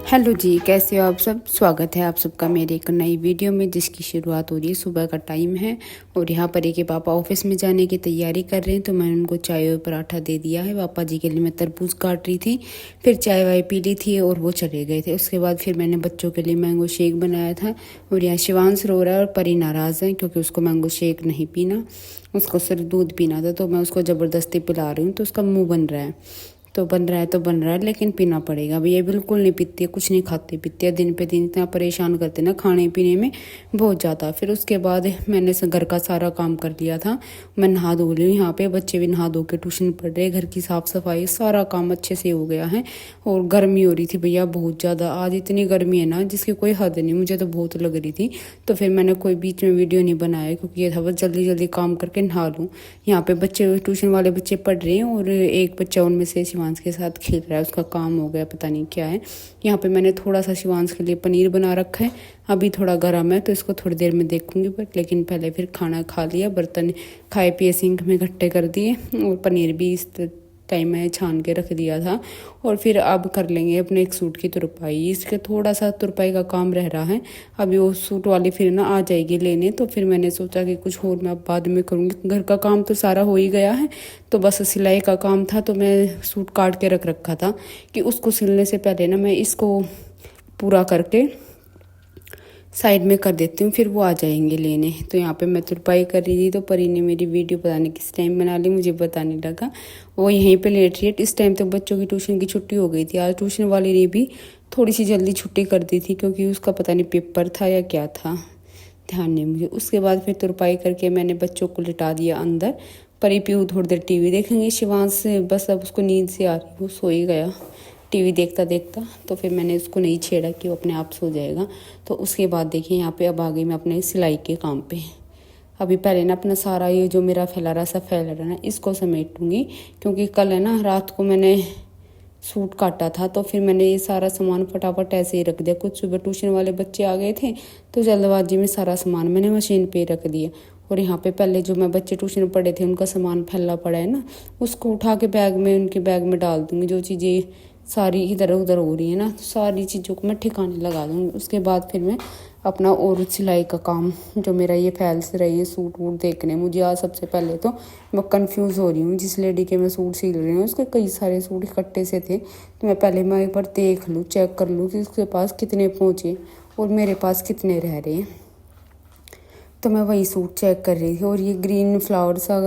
Hello जी, कैसे हो आप सब। स्वागत है आप सबका मेरे एक नई वीडियो में जिसकी शुरुआत हो रही है। सुबह का टाइम है और यहाँ पर के पापा ऑफिस में जाने की तैयारी कर रहे हैं, तो मैंने उनको चाय और पराठा दे दिया है। पापा जी के लिए मैं तरबूज काट रही थी, फिर चाय वाय पी ली थी और वो चले गए थे। उसके बाद फिर मैंने बच्चों के लिए मैंगो शेक बनाया था और यहाँ शिवांश रो रहा है और परी नाराज़ है क्योंकि उसको मैंगो शेक नहीं पीना, उसको सिर्फ दूध पीना था। तो मैं उसको ज़बरदस्ती पिला रही हूँ, तो उसका मुँह बन रहा है तो बन रहा है लेकिन पीना पड़ेगा। अभी ये बिल्कुल नहीं पीती है, कुछ नहीं खाती पीती है। दिन पे दिन इतना परेशान करते ना खाने पीने में बहुत ज़्यादा। फिर उसके बाद मैंने घर का सारा काम कर लिया था। मैं नहा धो ली हूँ, यहाँ पे बच्चे भी नहा धो के ट्यूशन पढ़ रहे, घर की साफ़ सफाई सारा काम अच्छे से हो गया है। और गर्मी हो रही थी भैया बहुत ज़्यादा, आज इतनी गर्मी है ना जिसकी कोई हद नहीं, मुझे तो बहुत लग रही थी। तो फिर मैंने कोई बीच में वीडियो नहीं बनाया क्योंकि ये था बस जल्दी जल्दी काम करके नहा लूँ। यहाँ पे बच्चे ट्यूशन वाले बच्चे पढ़ रहे हैं और एक बच्चा उनमें से शिवांश के साथ खेल रहा है, उसका काम हो गया पता नहीं क्या है। यहाँ पे मैंने थोड़ा सा शिवांश के लिए पनीर बना रखा है, अभी थोड़ा गर्म है तो इसको थोड़ी देर में देखूंगी, बट लेकिन पहले फिर खाना खा लिया, बर्तन खाए पिए सिंक में इकट्ठे कर दिए और पनीर भी इस टाइम में छान के रख दिया था। और फिर अब कर लेंगे अपने एक सूट की तुरपाई, इसके थोड़ा सा तुरपाई का काम रह रहा है। अभी वो सूट वाली फिर ना आ जाएगी लेने, तो फिर मैंने सोचा कि कुछ और मैं अब बाद में करूँगी। घर का काम तो सारा हो ही गया है, तो बस सिलाई का काम था। तो मैं सूट काट के रख रखा था कि उसको सिलने से पहले ना मैं इसको पूरा करके साइड में कर देती हूँ, फिर वो आ जाएंगे लेने। तो यहाँ पे मैं तुरपाई कर रही थी तो परी ने मेरी वीडियो पता नहीं किस टाइम बना ली, मुझे पता नहीं लगा। वो यहीं पे लेट रही है। इस टाइम तो बच्चों की ट्यूशन की छुट्टी हो गई थी। आज ट्यूशन वाली ने भी थोड़ी सी जल्दी छुट्टी कर दी थी क्योंकि उसका पता नहीं पेपर था या क्या था, ध्यान नहीं मुझे। उसके बाद फिर तुरपाई करके मैंने बच्चों को लिटा दिया अंदर। परी पीऊ थोड़ी देर टीवी देखेंगे, शिवांश से बस अब उसको नींद से आ रही, वो सो ही गया टीवी देखता देखता। तो फिर मैंने उसको नहीं छेड़ा कि वो अपने आप सो जाएगा। तो उसके बाद देखिए यहाँ पे अब आ गई मैं अपने सिलाई के काम पे। अभी पहले ना अपना सारा ये जो मेरा फैला रहा ना इसको समेटूंगी, क्योंकि कल है ना रात को मैंने सूट काटा था तो फिर मैंने ये सारा सामान फटाफट ऐसे ही रख दिया। कुछ सुबह ट्यूशन वाले बच्चे आ गए थे तो जल्दबाजी में सारा सामान मैंने मशीन पे रख दिया। और यहाँ पे पहले जो मैं बच्चे ट्यूशन पढ़े थे उनका सामान फैला पड़ा है ना, उसको उठा के बैग में उनके बैग में डाल दूँगी। जो चीज़ें सारी इधर उधर हो रही है ना, तो सारी चीज़ों को मैं ठिकाने लगा दूँगी। उसके बाद फिर मैं अपना और सिलाई का काम जो मेरा ये फैल से रही है सूट वूट देखने। मुझे आज सबसे पहले तो मैं कंफ्यूज हो रही हूँ, जिस लेडी के मैं सूट सिल रही हूँ उसके कई सारे सूट इकट्ठे से थे, तो मैं पहले मैं एक बार देख लूँ, चेक कर लूँ कि उसके पास कितने पहुँचे और मेरे पास कितने रह रहे हैं। तो मैं वही सूट चेक कर रही थी। और ये ग्रीन फ्लावर सा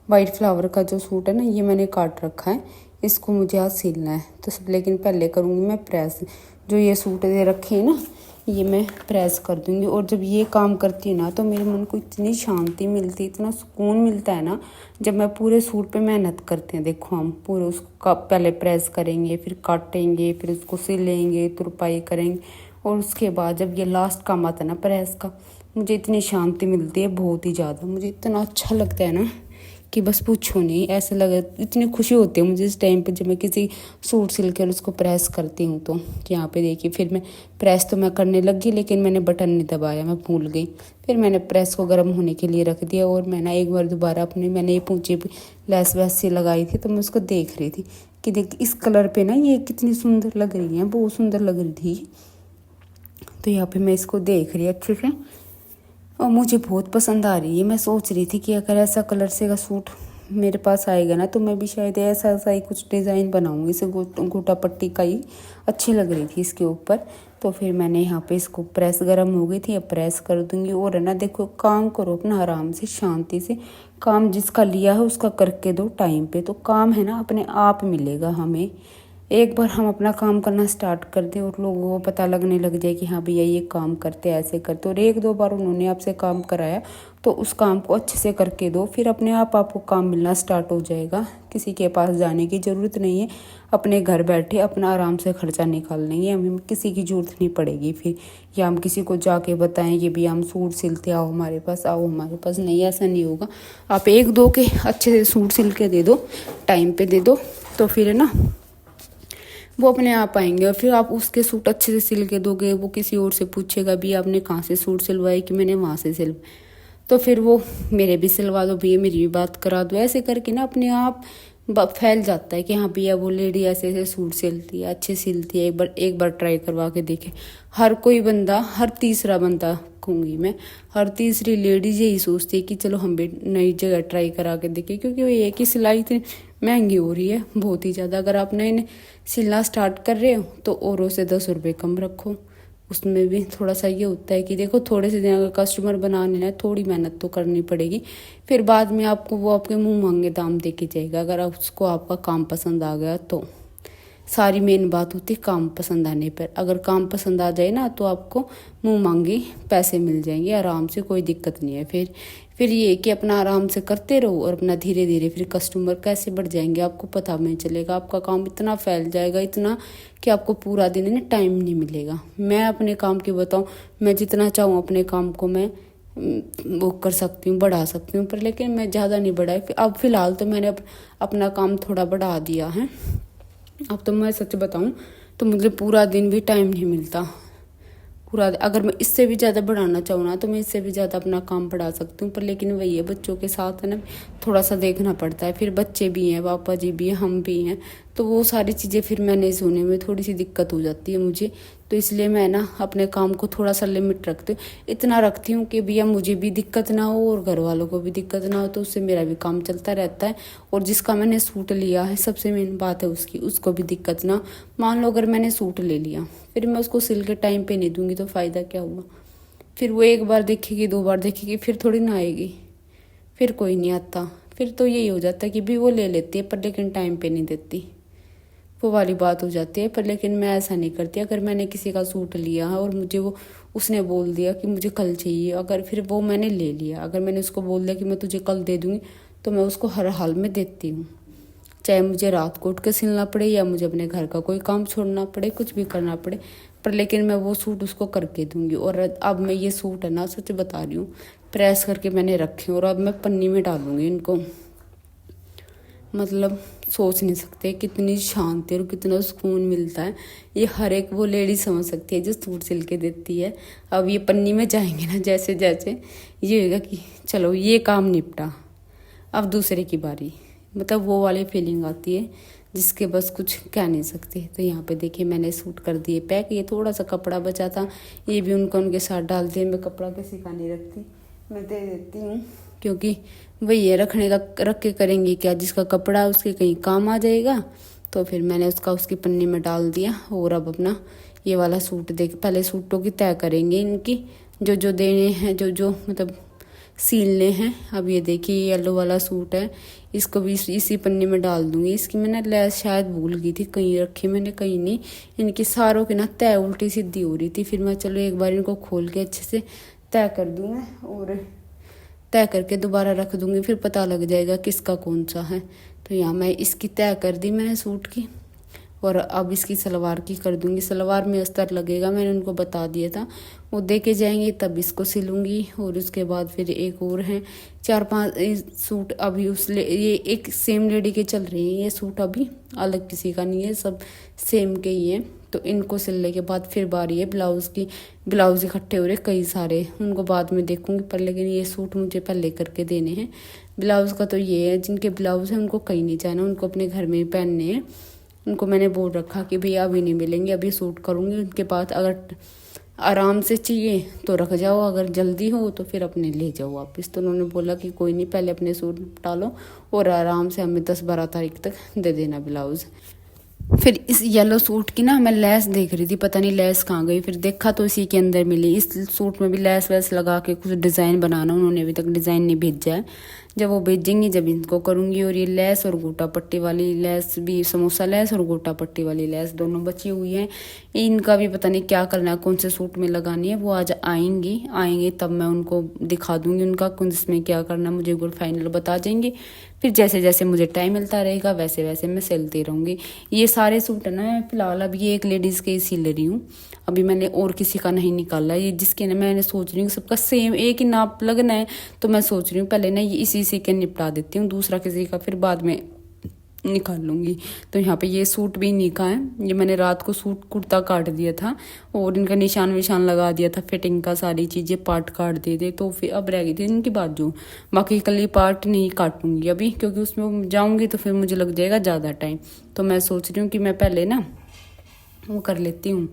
वाइट फ्लावर का जो सूट है ना ये मैंने काट रखा है, इसको मुझे आज सिलना है। तो सब लेकिन पहले करूँगी मैं प्रेस। जो ये सूट दे रखे हैं ना ये मैं प्रेस कर दूँगी। और जब ये काम करती हूँ ना तो मेरे मन को इतनी शांति मिलती, इतना सुकून मिलता है ना जब मैं पूरे सूट पे मेहनत करते हैं। देखो हम पूरे उसका पहले प्रेस करेंगे, फिर काटेंगे, फिर उसको सिलेंगे, तुरपाई करेंगे, और उसके बाद जब ये लास्ट काम आता है ना प्रेस का, मुझे इतनी शांति मिलती है बहुत ही ज़्यादा। मुझे इतना अच्छा लगता है ना कि बस पूछो नहीं, ऐसा लगे इतनी खुशी होती है मुझे इस टाइम पे जब मैं किसी सूट सिल कर उसको प्रेस करती हूँ। तो यहाँ पे देखिए फिर मैं प्रेस तो मैं करने लगी लेकिन मैंने बटन नहीं दबाया, मैं भूल गई। फिर मैंने प्रेस को गर्म होने के लिए रख दिया और मैं ना एक बार दोबारा अपने मैंने ये पूंछे पे लेस वैस से लगाई थी तो मैं उसको देख रही थी कि देख इस कलर पे ना ये कितनी सुंदर लग रही है, बहुत सुंदर लग रही थी। तो यहाँ पे मैं इसको देख रही अच्छे से और मुझे बहुत पसंद आ रही है। मैं सोच रही थी कि अगर ऐसा कलर से का सूट मेरे पास आएगा ना तो मैं भी शायद ऐसा ऐसा ही कुछ डिज़ाइन बनाऊंगी। इसे गोटा पट्टी का ही अच्छी लग रही थी इसके ऊपर। तो फिर मैंने यहाँ पे इसको प्रेस गर्म हो गई थी, अब प्रेस कर दूंगी। और है ना देखो काम करो अपना आराम से शांति से, काम जिसका लिया है उसका करके दो टाइम पे, तो काम है ना अपने आप मिलेगा हमें। एक बार हम अपना काम करना स्टार्ट कर दें और लोगों को पता लगने लग जाए कि हाँ भैया ये काम करते ऐसे करते, और एक दो बार उन्होंने आपसे काम कराया तो उस काम को अच्छे से करके दो, फिर अपने आप आपको काम मिलना स्टार्ट हो जाएगा। किसी के पास जाने की ज़रूरत नहीं है, अपने घर बैठे अपना आराम से खर्चा निकाल लेंगे, हमें किसी की ज़रूरत नहीं पड़ेगी फिर या हम किसी को जाके बताएं कि भैया हम सूट सिलते आओ हमारे पास, आओ हमारे पास। नहीं, ऐसा नहीं होगा। आप एक दो के अच्छे से सूट सिल के दे दो, टाइम पे दे दो, तो फिर है ना वो अपने आप आएंगे। और फिर आप उसके सूट अच्छे से सिल के दोगे, वो किसी और से पूछेगा भी आपने कहाँ से सूट सिलवाए, कि मैंने वहाँ से तो फिर वो मेरे भी सिलवा दो भैया, मेरी भी बात करा दो। ऐसे करके ना अपने आप फैल जाता है कि हाँ भैया वो लेडी ऐसे ऐसे सूट सिलती है, अच्छे सिलती है, एक बार ट्राई करवा के देखे। हर कोई बंदा, हर तीसरा बंदा कहूँगी मैं, हर तीसरी लेडीज यही सोचती है कि चलो हम भी नई जगह ट्राई करा के देखें, क्योंकि वो ये कि सिलाई इतनी महंगी हो रही है बहुत ही ज़्यादा। अगर आप नए नए सिलना स्टार्ट कर रहे हो तो औरों से 10 रुपये कम रखो। उसमें भी थोड़ा सा ये होता है कि देखो थोड़े से दिन अगर कस्टमर बनाने हैं थोड़ी मेहनत तो करनी पड़ेगी, फिर बाद में आपको वो आपके मुंह मांगे दाम दे के जाएगा। अगर उसको आपका काम पसंद आ गया तो सारी मेन बात होती है काम पसंद आने पर। अगर काम पसंद आ जाए ना तो आपको मुंह मांगे पैसे मिल जाएंगे आराम से, कोई दिक्कत नहीं है। फिर ये कि अपना आराम से करते रहो और अपना धीरे धीरे फिर कस्टमर कैसे बढ़ जाएंगे आपको पता भी नहीं चलेगा। आपका काम इतना फैल जाएगा, इतना कि आपको पूरा दिन ना टाइम नहीं मिलेगा। मैं अपने काम की बताऊं, मैं जितना चाहूँ अपने काम को मैं वो कर सकती हूँ, बढ़ा सकती हूँ, पर लेकिन मैं ज़्यादा नहीं बढ़ाई। अब फिलहाल तो मैंने अपना काम थोड़ा बढ़ा दिया है। अब तो मैं सच बताऊं तो मुझे पूरा दिन भी टाइम नहीं मिलता पूरा। अगर मैं इससे भी ज़्यादा बढ़ाना चाहूँ ना तो मैं इससे भी ज़्यादा अपना काम बढ़ा सकती हूँ, पर लेकिन वही है बच्चों के साथ है ना, थोड़ा सा देखना पड़ता है। फिर बच्चे भी हैं, पापा जी भी हैं, हम भी हैं, तो वो सारी चीज़ें फिर मैनेज होने में थोड़ी सी दिक्कत हो जाती है मुझे। तो इसलिए मैं ना अपने काम को थोड़ा सा लिमिट रखती हूँ, इतना रखती हूँ कि भैया मुझे भी दिक्कत ना हो और घर वालों को भी दिक्कत ना हो, तो उससे मेरा भी काम चलता रहता है। और जिसका मैंने सूट लिया है सबसे मेन बात है उसको भी दिक्कत ना। मान लो अगर मैंने सूट ले लिया फिर मैं उसको सिल के टाइम पे नहीं दूंगी तो फ़ायदा क्या हुआ। फिर वो एक बार देखेगी, 2 बार देखेगी, फिर थोड़ी ना आएगी, फिर कोई नहीं आता। फिर तो यही हो जाता है कि भी वो ले लेती है पर लेकिन टाइम पे नहीं देती, वो वाली बात हो जाती है। पर लेकिन मैं ऐसा नहीं करती। अगर मैंने किसी का सूट लिया है और मुझे वो उसने बोल दिया कि मुझे कल चाहिए, अगर फिर वो मैंने ले लिया, अगर मैंने उसको बोल दिया कि मैं तुझे कल दे दूँगी, तो मैं उसको हर हाल में देती हूँ, चाहे मुझे रात को उठ के सिलना पड़े या मुझे अपने घर का कोई काम छोड़ना पड़े, कुछ भी करना पड़े, पर लेकिन मैं वो सूट उसको करके दूंगी। और अब मैं ये सूट है ना, सच बता रही हूँ, प्रेस करके मैंने रखे और अब मैं पन्नी में डालूंगी इनको। मतलब सोच नहीं सकते कितनी शांति और कितना सुकून मिलता है। ये हर एक वो लेडी समझ सकती है जो सूट सिल के देती है। अब ये पन्नी में जाएंगे ना, जैसे जैसे ये होगा कि चलो ये काम निपटा, अब दूसरे की बारी, मतलब वो वाली फीलिंग आती है जिसके बस कुछ कह नहीं सकते। तो यहाँ पे देखिए मैंने सूट कर दिए पैक। ये थोड़ा सा कपड़ा बचा था, ये भी उनके साथ डाल दिए। मैं कपड़ा किसी का नहीं रखती, मैं दे देती हूँ, क्योंकि वही है रखने का, रख के करेंगे क्या, जिसका कपड़ा उसके कहीं काम आ जाएगा। तो फिर मैंने उसकी पन्नी में डाल दिया। और अब अपना ये वाला सूट पहले सूटों की तय करेंगे, इनकी जो जो देने हैं, जो मतलब सीलने हैं। अब ये देखिए येलो वाला सूट है, इसको भी इसी पन्नी में डाल दूंगी। इसकी मैंने लेस शायद भूल गई थी, कहीं रखी मैंने कहीं नहीं। इनकी सारों की ना तय उल्टी सीधी हो रही थी, फिर मैं चलो एक बार इनको खोल के अच्छे से तय कर दूंगा और तय करके दोबारा रख दूंगी, फिर पता लग जाएगा किसका कौन सा है। तो यहाँ मैं इसकी तय कर दी मैंने सूट की, और अब इसकी सलवार की कर दूंगी। सलवार में अस्तर लगेगा, मैंने उनको बता दिया था, वो दे के जाएंगे तब इसको सिलूंगी। और उसके बाद फिर एक और है, 4-5 सूट अभी ये एक सेम लेडी के चल रही हैं। ये सूट अभी अलग किसी का नहीं है, सब सेम के ही हैं। तो इनको सिलने के बाद फिर बारी है ब्लाउज की। ब्लाउज इकट्ठे हो रहे कई सारे, उनको बाद में देखूंगी, पर लेकिन ये सूट मुझे पहले करके देने हैं। ब्लाउज का तो ये है, जिनके ब्लाउज हैं उनको कहीं नहीं जाना, उनको अपने घर में ही पहनने हैं। उनको मैंने बोल रखा कि भैया अभी नहीं मिलेंगे, अभी सूट करूँगी। उनके बाद अगर आराम से चाहिए तो रख जाओ, अगर जल्दी हो तो फिर अपने ले जाओ वापस। तो उन्होंने बोला कि कोई नहीं, पहले अपने सूट डालो और आराम से हमें 10-12 तारीख तक दे देना ब्लाउज। फिर इस येलो सूट की ना मैं लेस देख रही थी, पता नहीं लेस कहाँ गई, फिर देखा तो इसी के अंदर मिली। इस सूट में भी लेस वैस लगा के कुछ डिज़ाइन बनाना, उन्होंने अभी तक डिज़ाइन नहीं भेजा है। जब वो भेजेंगी जब इनको करूँगी। और ये लेस और गोटा पट्टी वाली लेस भी, समोसा लेस और गोटा पट्टी वाली लेस दोनों बची हुई हैं। इनका भी पता नहीं क्या करना है, कौन से सूट में लगानी है। वो आज आएंगे तब मैं उनको दिखा दूँगी उनका कौन इसमें क्या करना, मुझे एक बार फाइनल बता देंगे। फिर जैसे जैसे मुझे टाइम मिलता रहेगा वैसे वैसे मैं सिलती रहूँगी। ये सारे सूट है ना फिलहाल अब ये एक लेडीज़ के ही सिल रही हूँ, अभी मैंने और किसी का नहीं निकाला। ये जिसके ना मैंने सोच रही हूँ सबका सेम एक ही नाप लगना है, तो मैं सोच रही हूँ पहले ना ये इसी से के निपटा देती हूँ, दूसरा किसी का फिर बाद में निकाल लूँगी। तो यहाँ पे ये सूट भी इन्हीं का है। ये मैंने रात को सूट कुर्ता काट दिया था और इनका निशान विशान लगा दिया था, फिटिंग का सारी चीज़ें पार्ट काट दिए थे। तो फिर अब रह गई थी इनकी बाजू, बाकी कल ये पार्ट नहीं काटूंगी अभी, क्योंकि उसमें जाऊँगी तो फिर मुझे लग जाएगा ज़्यादा टाइम। तो मैं सोच रही हूँ कि मैं पहले ना वो कर लेती हूँ,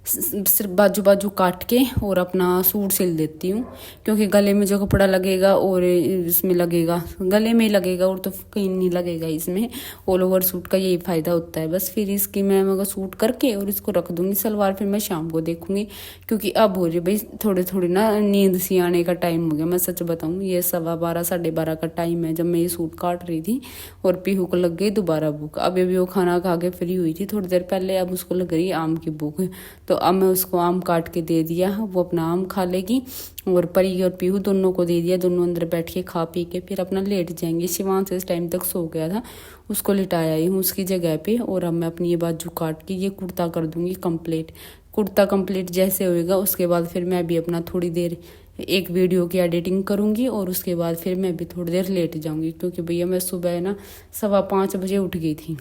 सिर्फ बाजू बाजू काट के और अपना सूट सिल देती हूँ, क्योंकि गले में जो कपड़ा लगेगा और इसमें लगेगा, गले में ही लगेगा और तो कहीं नहीं लगेगा इसमें। ऑल ओवर सूट का यही फ़ायदा होता है बस। फिर इसकी मैं मगर सूट करके और इसको रख दूँगी सलवार, फिर मैं शाम को देखूँगी, क्योंकि अब हो रही भाई थोड़ी थोड़ी ना नींद सी आने का टाइम हो गया। मैं सच बताऊँ, ये 12:15 12:30 का टाइम है जब मैं ये सूट काट रही थी और पीहू को लग गई दोबारा भूख। अभी भी वो खाना खा के फ्री हुई थी थोड़ी देर पहले, अब उसको लग रही आम की भूख। तो अब मैं उसको आम काट के दे दिया, वो अपना आम खा लेगी और परी और पीहू दोनों को दे दिया। दोनों अंदर बैठ के खा पी के फिर अपना लेट जाएंगे। शिवांश इस टाइम तक सो गया था, उसको लिटाया ही हूँ उसकी जगह पे। और अब मैं अपनी ये बाजू काट के ये कुर्ता कर दूंगी कंप्लीट। कुर्ता कंप्लीट जैसे होएगा उसके बाद फिर मैं भी अपना थोड़ी देर एक वीडियो की एडिटिंग करूंगी और उसके बाद फिर मैं भी थोड़ी देर लेट जाऊंगी, क्योंकि भैया मैं सुबह ना 5:15 बजे उठ गई थी।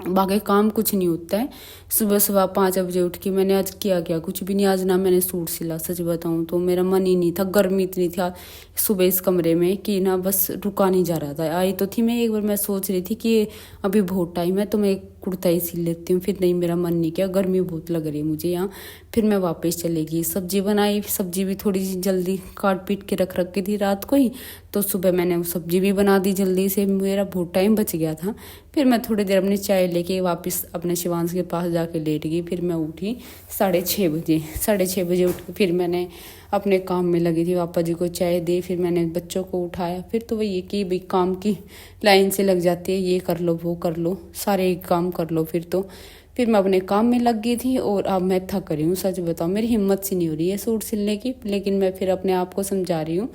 बाकी काम कुछ नहीं होता है, सुबह 5:15 बजे उठ के मैंने आज किया क्या, कुछ भी नहीं। आज ना मैंने सूट सिला, सच बताऊं तो मेरा मन ही नहीं था, गर्मी इतनी थी सुबह इस कमरे में कि ना बस रुका नहीं जा रहा था। आई तो थी मैं एक बार, मैं सोच रही थी कि अभी बहुत टाइम है तो मैं कुर्ता ही सिल लेती हूँ, फिर नहीं मेरा मन नहीं किया, गर्मी बहुत लग रही है मुझे यहाँ। फिर मैं वापस चली गई, सब्जी बनाई, सब्जी भी थोड़ी सी जल्दी काट पीट के रख के थी रात को ही, तो सुबह मैंने वो सब्जी भी बना दी जल्दी से, मेरा बहुत टाइम बच गया था। फिर मैं थोड़ी देर अपनी चाय लेके वापस अपने शिवांश के पास जाके लेट गई। फिर मैं उठी 6:30 बजे, 6:30 बजे उठ के फिर मैंने अपने काम में लगी थी, पापा जी को चाय दी, फिर मैंने बच्चों को उठाया। फिर तो वही कि भाई काम की लाइन से लग जाती है, ये कर लो वो कर लो, सारे काम कर लो। फिर मैं अपने काम में लग गई थी और अब मैं थक रही हूँ, सच बताऊँ मेरी हिम्मत सी नहीं हो रही है सूट सिलने की। लेकिन मैं फिर अपने आप को समझा रही हूँ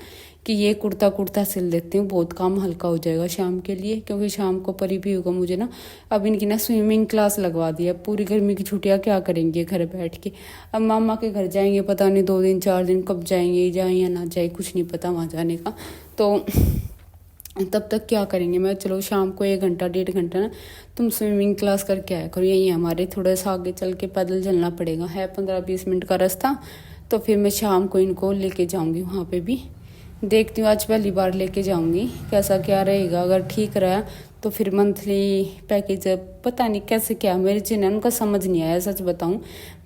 कि ये कुर्ता सिल देती हूँ, बहुत काम हल्का हो जाएगा शाम के लिए, क्योंकि शाम को परी भी होगा मुझे ना। अब इनकी ना स्विमिंग क्लास लगवा दी है, पूरी गर्मी की छुट्टियाँ क्या करेंगे घर बैठ के। अब मामा के घर जाएंगे, पता नहीं 2 दिन 4 दिन कब जाएंगे, जाए या ना जाए कुछ नहीं पता वहाँ जाने का। तो तब तक क्या करेंगे। मैं चलो शाम को 1 घंटा 1.5 घंटा ना तुम स्विमिंग क्लास करके आया करो, यही हमारे थोड़ा सा आगे चल के पैदल चलना पड़ेगा, है 15-20 मिनट का रास्ता। तो फिर मैं शाम को इनको लेके जाऊंगी वहाँ पे भी, देखती हूँ आज पहली बार लेके जाऊंगी कैसा क्या रहेगा। अगर ठीक रहा तो फिर मंथली पैकेज, पता नहीं कैसे क्या, मेरे जिन्हें उनका समझ नहीं आया सच बताऊं।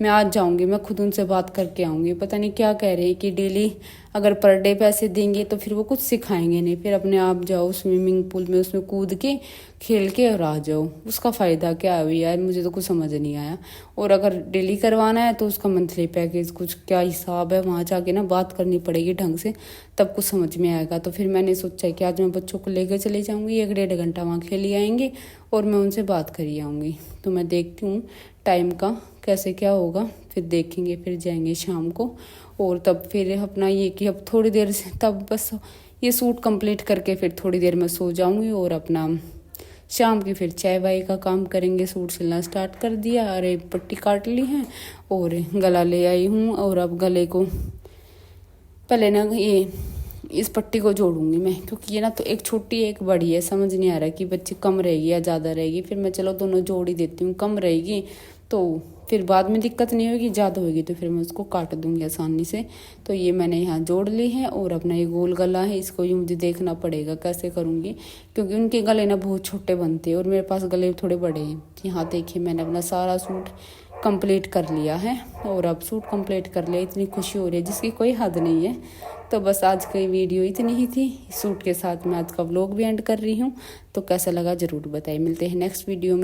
मैं आज जाऊंगी, मैं खुद उनसे बात करके आऊंगी, पता नहीं क्या कह रहे हैं कि डेली अगर पर डे पैसे देंगे तो फिर वो कुछ सिखाएंगे नहीं, फिर अपने आप जाओ स्विमिंग पूल में उसमें कूद के खेल के और आ जाओ, उसका फ़ायदा क्या है यार, मुझे तो कुछ समझ नहीं आया। और अगर डेली करवाना है तो उसका मंथली पैकेज कुछ क्या हिसाब है, वहाँ जाके ना बात करनी पड़ेगी ढंग से, तब कुछ समझ में आएगा। तो फिर मैंने सोचा कि आज मैं बच्चों को लेकर चले जाऊँगी, 1-1.5 घंटा वहाँ खेल आएंगे और मैं उनसे बात करी आऊँगी। तो मैं देखती हूँ टाइम का कैसे क्या होगा, फिर देखेंगे, फिर जाएंगे शाम को। और तब फिर अपना ये कि अब थोड़ी देर से तब बस ये सूट कंप्लीट करके फिर थोड़ी देर में सो जाऊँगी और अपना शाम की फिर चाय वाय का काम करेंगे। सूट सिलना स्टार्ट कर दिया, अरे पट्टी काट ली है और गला ले आई हूँ। और अब गले को पहले ना ये इस पट्टी को जोड़ूंगी मैं, क्योंकि ये ना तो एक छोटी है एक बड़ी है, समझ नहीं आ रहा कि बच्ची कम रहेगी या ज़्यादा रहेगी। फिर मैं चलो दोनों जोड़ ही देती हूँ, कम रहेगी तो फिर बाद में दिक्कत नहीं होगी, ज़्यादा होगी तो फिर मैं उसको काट दूंगी आसानी से। तो ये मैंने यहाँ जोड़ ली है और अपना ये गोल गला है, इसको ये मुझे देखना पड़ेगा कैसे करूँगी, क्योंकि उनके गले ना बहुत छोटे बनते हैं और मेरे पास गले थोड़े बड़े हैं। यहाँ देखिए मैंने अपना सारा सूट कंप्लीट कर लिया है और अब सूट कंप्लीट कर लिया, इतनी खुशी हो रही है जिसकी कोई हद नहीं है। तो बस आज की वीडियो इतनी ही थी, सूट के साथ मैं आज का व्लॉग भी एंड कर रही हूँ। तो कैसा लगा ज़रूर बताइए, मिलते हैं नेक्स्ट वीडियो में।